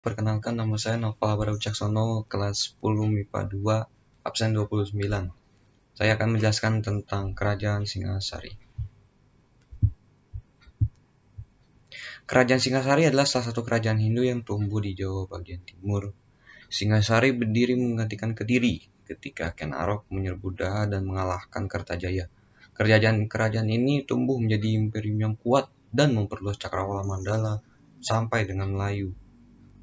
Perkenalkan, nama saya Noval Baraucaksono, kelas 10 MIPA 2, absen 29. Saya akan menjelaskan tentang Kerajaan Singasari. Kerajaan Singasari adalah salah satu kerajaan Hindu yang tumbuh di Jawa bagian timur. Singasari berdiri menggantikan Kediri ketika Ken Arok menyerbu Daha dan mengalahkan Kertajaya. Kerajaan ini tumbuh menjadi imperium yang kuat dan memperluas cakrawala Mandala sampai dengan Melayu,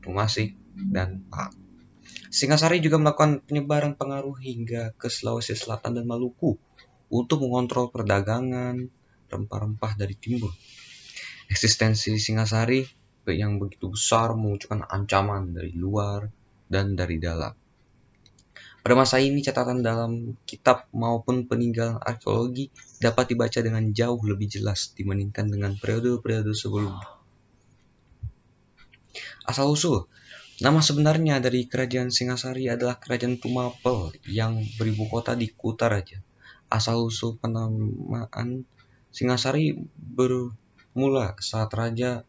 Tumasik, dan Pahang. Singasari juga melakukan penyebaran pengaruh hingga ke Sulawesi Selatan dan Maluku untuk mengontrol perdagangan rempah-rempah dari timur. Eksistensi Singasari yang begitu besar memunculkan ancaman dari luar dan dari dalam. Pada masa ini, catatan dalam kitab maupun peninggalan arkeologi dapat dibaca dengan jauh lebih jelas dibandingkan dengan periode-periode sebelumnya. Asal-usul nama sebenarnya dari Kerajaan Singasari adalah Kerajaan Tumapel yang beribu kota di Kutaraja. Asal-usul penamaan Singasari bermula saat Raja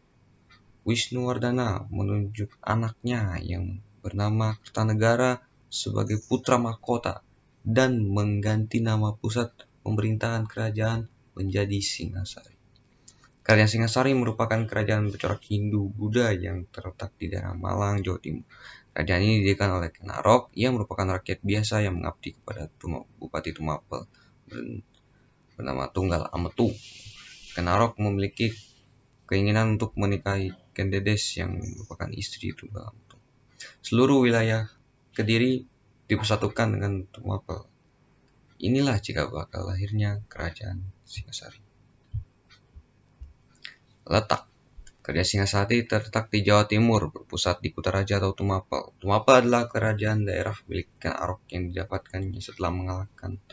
Wisnuwardana menunjuk anaknya yang bernama Kertanegara sebagai putra mahkota dan mengganti nama pusat pemerintahan kerajaan menjadi Singasari. Kerajaan Singasari merupakan kerajaan bercorak Hindu-Buddha yang terletak di daerah Malang, Jawa Timur. Kerajaan ini didirikan oleh Ken Arok yang merupakan rakyat biasa yang mengabdi kepada Bupati Tumapel bernama Tunggal Ametung. Ken Arok memiliki keinginan untuk menikahi Ken Dedes yang merupakan istri Tunggal Ametung. Seluruh wilayah Kediri dipersatukan dengan Tumapel. Inilah cikal bakal lahirnya Kerajaan Singasari. Letak Kerajaan Singasari terletak di Jawa Timur, berpusat di Kutaraja atau Tumapel. Tumapel adalah kerajaan daerah milik Ken Arok yang didapatkannya setelah mengalahkan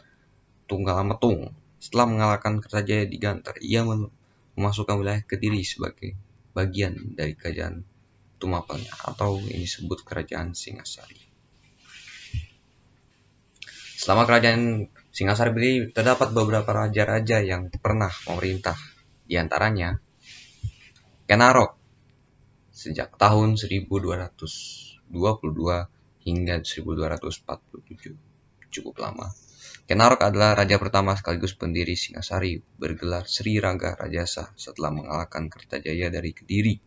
Tunggal Ametung. Setelah mengalahkan Kertajaya di Gantar, ia memasukkan wilayah Kediri sebagai bagian dari kerajaan Tumapelnya, atau yang disebut Kerajaan Singasari. Selama Kerajaan Singasari berdiri, terdapat beberapa raja-raja yang pernah memerintah, di antaranya Ken Arok sejak tahun 1222 hingga 1247, cukup lama. Ken Arok adalah raja pertama sekaligus pendiri Singasari, bergelar Sri Raga Rajasa setelah mengalahkan Kertajaya dari Kediri.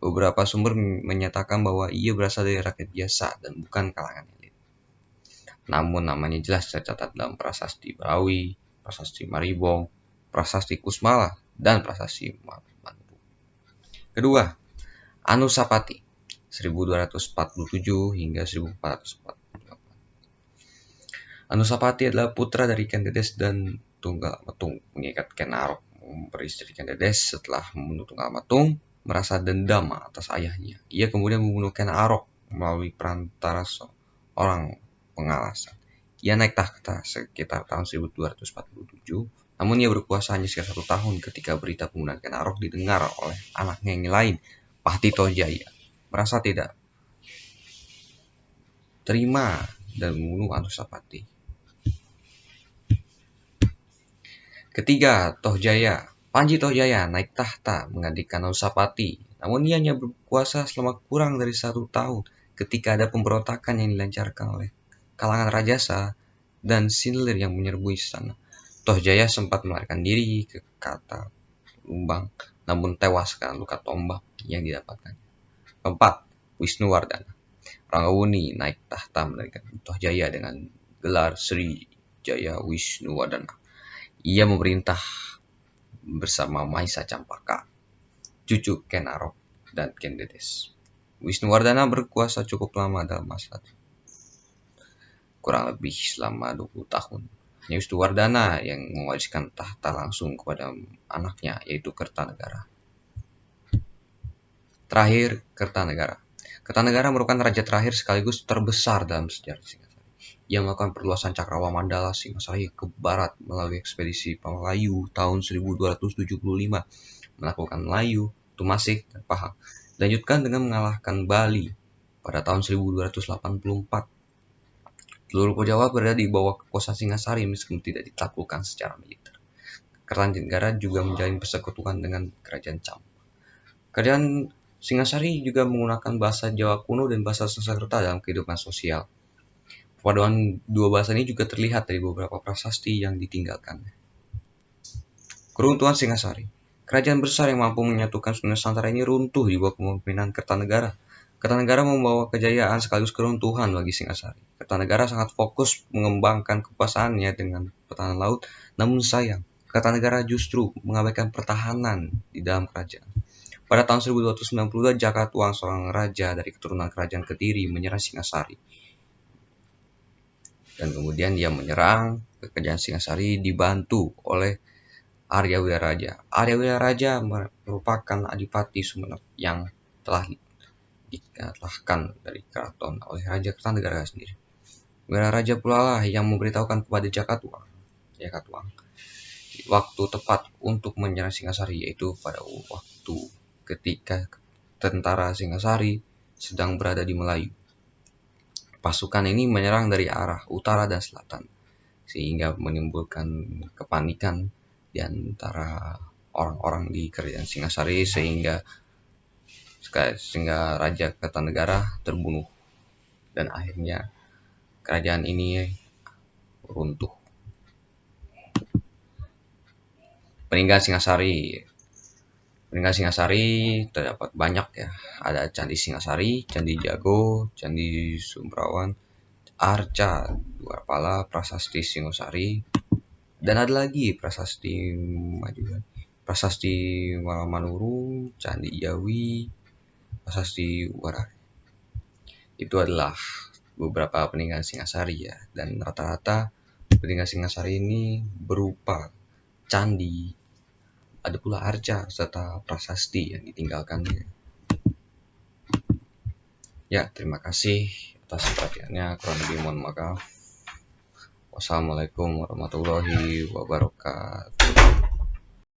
Beberapa sumber menyatakan bahwa ia berasal dari rakyat biasa dan bukan kalangan elit. Namun namanya jelas tercatat dalam Prasasti Barawi, Prasasti Maribong, Prasasti Kusmala, dan Prasasti Mantu. Kedua, Anusapati 1247 hingga 1448. Anusapati adalah putra dari Ken Dedes dan Tunggal Ametung. Mengikat Ken Arok beristri Ken Dedes setelah membunuh Tunggal Ametung, merasa dendam atas ayahnya. Ia kemudian membunuh Ken Arok melalui perantara seorang pengalasan. Ia naik tahta sekitar tahun 1247, namun ia berkuasa hanya sekitar 1 tahun ketika berita pembunuhan Ken Arok didengar oleh anaknya yang lain, Pahti Tohjaya. Merasa tidak terima dan membunuh Anusapati. Ketiga, Tohjaya. Panji Tohjaya naik tahta menggantikan Anusapati, namun ia hanya berkuasa selama kurang dari 1 tahun ketika ada pemberontakan yang dilancarkan oleh kalangan Rajasa dan Sinlir yang menyerbu istana. Tohjaya sempat melarikan diri ke Kata Lumbang, namun tewas karena luka tombak yang didapatkan. Keempat, Wisnuwardana. Rangabuni naik tahta menggantikan Tohjaya dengan gelar Sri Jaya Wisnuwardana. Ia memerintah bersama Mahisa Campaka, cucu Ken Arok dan Ken Dedes. Wisnuwardana berkuasa cukup lama dalam masa kurang lebih selama 20 tahun. Hanya Wisnuwardana yang mewariskan tahta langsung kepada anaknya, yaitu Kertanegara. Terakhir, Kertanegara. Kertanegara merupakan raja terakhir sekaligus terbesar dalam sejarah Singasari. Ia melakukan perluasan cakrawala Mandala Singasari ke barat melalui ekspedisi Melayu tahun 1275, melakukan Melayu, Tumasik, dan Pahang. Dilanjutkan dengan mengalahkan Bali pada tahun 1284. Seluruh Jawa berada di bawah kekuasaan Singasari meskipun tidak ditaklukkan secara militer. Kertanegara juga menjalin persekutuan dengan Kerajaan Cham. Kerajaan Singasari juga menggunakan bahasa Jawa kuno dan bahasa Sanskerta dalam kehidupan sosial. Perpaduan dua bahasa ini juga terlihat dari beberapa prasasti yang ditinggalkan. Keruntuhan Singasari. Kerajaan besar yang mampu menyatukan Nusantara ini runtuh di bawah kepemimpinan Kertanegara. Kertanegara membawa kejayaan sekaligus keruntuhan bagi Singasari. Kertanegara sangat fokus mengembangkan kekuasaannya dengan pertahanan laut, namun sayang, Kertanegara justru mengabaikan pertahanan di dalam kerajaan. Pada tahun 1292, Jakatwang, seorang raja dari keturunan kerajaan Kediri, menyerang Singasari. Dan kemudian dia menyerang ke kerajaan Singasari dibantu oleh Arya Wiraraja. Arya Wiraraja merupakan adipati Sumenep yang telah dikalahkan dari keraton oleh Raja Kertanegara sendiri. Wiraraja pula lah yang memberitahukan kepada Jakatwang waktu tepat untuk menyerang Singasari, yaitu pada waktu ketika tentara Singasari sedang berada di Melayu. Pasukan ini menyerang dari arah utara dan selatan, sehingga menimbulkan kepanikan di antara orang-orang di kerajaan Singasari, sehingga Raja Kertanegara terbunuh dan akhirnya kerajaan ini runtuh. Peninggalan Singasari terdapat banyak ya. Ada Candi Singasari, Candi Jago, Candi Sumbrawan, Arca Dwarpala, Prasasti Singosari, dan ada lagi Prasasti Malamanuru, Candi Jawi, Prasasti Warari. Itu adalah beberapa peninggalan Singasari ya, dan rata-rata peninggalan Singasari ini berupa candi, ada pula arca serta prasasti yang ditinggalkannya. Ya, terima kasih atas perhatiannya. Kurang lebih mohon maaf. Wassalamualaikum warahmatullahi wabarakatuh.